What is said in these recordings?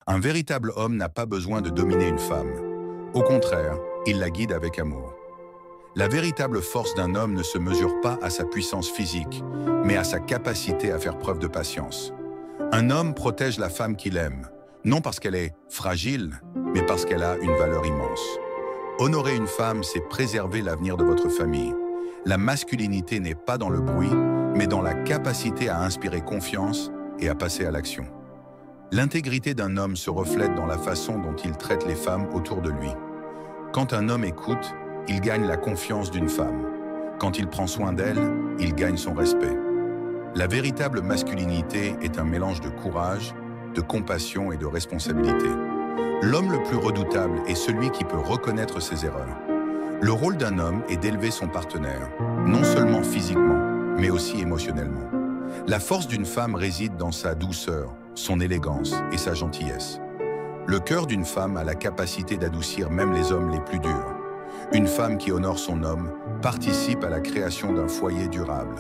Un véritable homme n'a pas besoin de dominer une femme. Au contraire, il la guide avec amour. La véritable force d'un homme ne se mesure pas à sa puissance physique, mais à sa capacité à faire preuve de patience. Un homme protège la femme qu'il aime, non parce qu'elle est fragile, mais parce qu'elle a une valeur immense. Honorer une femme, c'est préserver l'avenir de votre famille. La masculinité n'est pas dans le bruit, mais dans la capacité à inspirer confiance et à passer à l'action. L'intégrité d'un homme se reflète dans la façon dont il traite les femmes autour de lui. Quand un homme écoute, il gagne la confiance d'une femme. Quand il prend soin d'elle, il gagne son respect. La véritable masculinité est un mélange de courage, de compassion et de responsabilité. L'homme le plus redoutable est celui qui peut reconnaître ses erreurs. Le rôle d'un homme est d'élever son partenaire, non seulement physiquement, mais aussi émotionnellement. La force d'une femme réside dans sa douceur, son élégance et sa gentillesse. Le cœur d'une femme a la capacité d'adoucir même les hommes les plus durs. Une femme qui honore son homme participe à la création d'un foyer durable.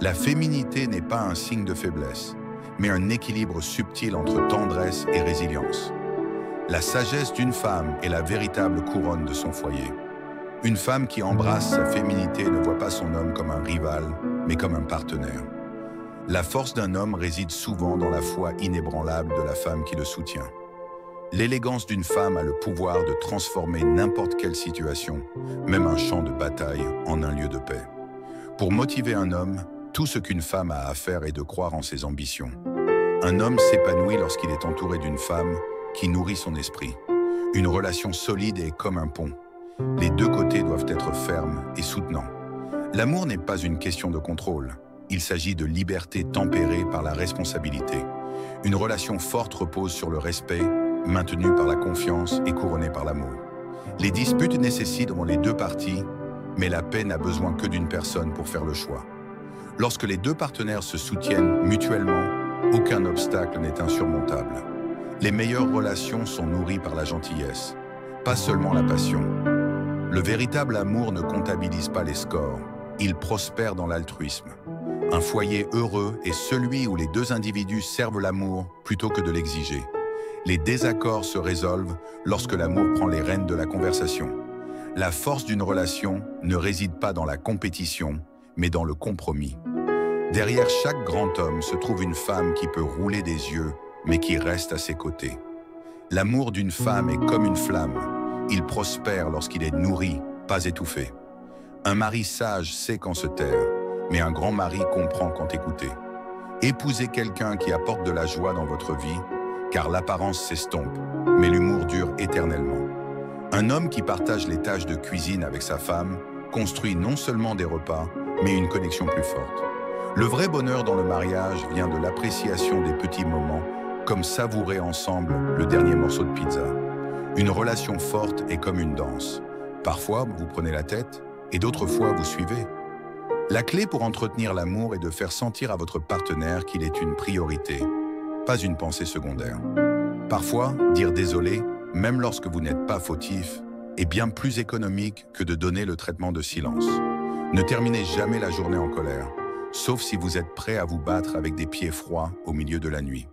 La féminité n'est pas un signe de faiblesse, mais un équilibre subtil entre tendresse et résilience. La sagesse d'une femme est la véritable couronne de son foyer. Une femme qui embrasse sa féminité ne voit pas son homme comme un rival, mais comme un partenaire. La force d'un homme réside souvent dans la foi inébranlable de la femme qui le soutient. L'élégance d'une femme a le pouvoir de transformer n'importe quelle situation, même un champ de bataille, en un lieu de paix. Pour motiver un homme, tout ce qu'une femme a à faire est de croire en ses ambitions. Un homme s'épanouit lorsqu'il est entouré d'une femme qui nourrit son esprit. Une relation solide est comme un pont. Les deux côtés doivent être fermes et soutenants. L'amour n'est pas une question de contrôle. Il s'agit de liberté tempérée par la responsabilité. Une relation forte repose sur le respect, maintenue par la confiance et couronnée par l'amour. Les disputes nécessiteront les deux parties, mais la paix n'a besoin que d'une personne pour faire le choix. Lorsque les deux partenaires se soutiennent mutuellement, aucun obstacle n'est insurmontable. Les meilleures relations sont nourries par la gentillesse, pas seulement la passion. Le véritable amour ne comptabilise pas les scores, il prospère dans l'altruisme. Un foyer heureux est celui où les deux individus servent l'amour plutôt que de l'exiger. Les désaccords se résolvent lorsque l'amour prend les rênes de la conversation. La force d'une relation ne réside pas dans la compétition, mais dans le compromis. Derrière chaque grand homme se trouve une femme qui peut rouler des yeux, mais qui reste à ses côtés. L'amour d'une femme est comme une flamme. Il prospère lorsqu'il est nourri, pas étouffé. Un mari sage sait quand se taire, mais un grand mari comprend quand écouter. Épousez quelqu'un qui apporte de la joie dans votre vie, car l'apparence s'estompe, mais l'humour dure éternellement. Un homme qui partage les tâches de cuisine avec sa femme construit non seulement des repas, mais une connexion plus forte. Le vrai bonheur dans le mariage vient de l'appréciation des petits moments, comme savourer ensemble le dernier morceau de pizza. Une relation forte est comme une danse. Parfois, vous prenez la tête, et d'autres fois, vous suivez. La clé pour entretenir l'amour est de faire sentir à votre partenaire qu'il est une priorité, pas une pensée secondaire. Parfois, dire désolé, même lorsque vous n'êtes pas fautif, est bien plus économique que de donner le traitement de silence. Ne terminez jamais la journée en colère, sauf si vous êtes prêt à vous battre avec des pieds froids au milieu de la nuit.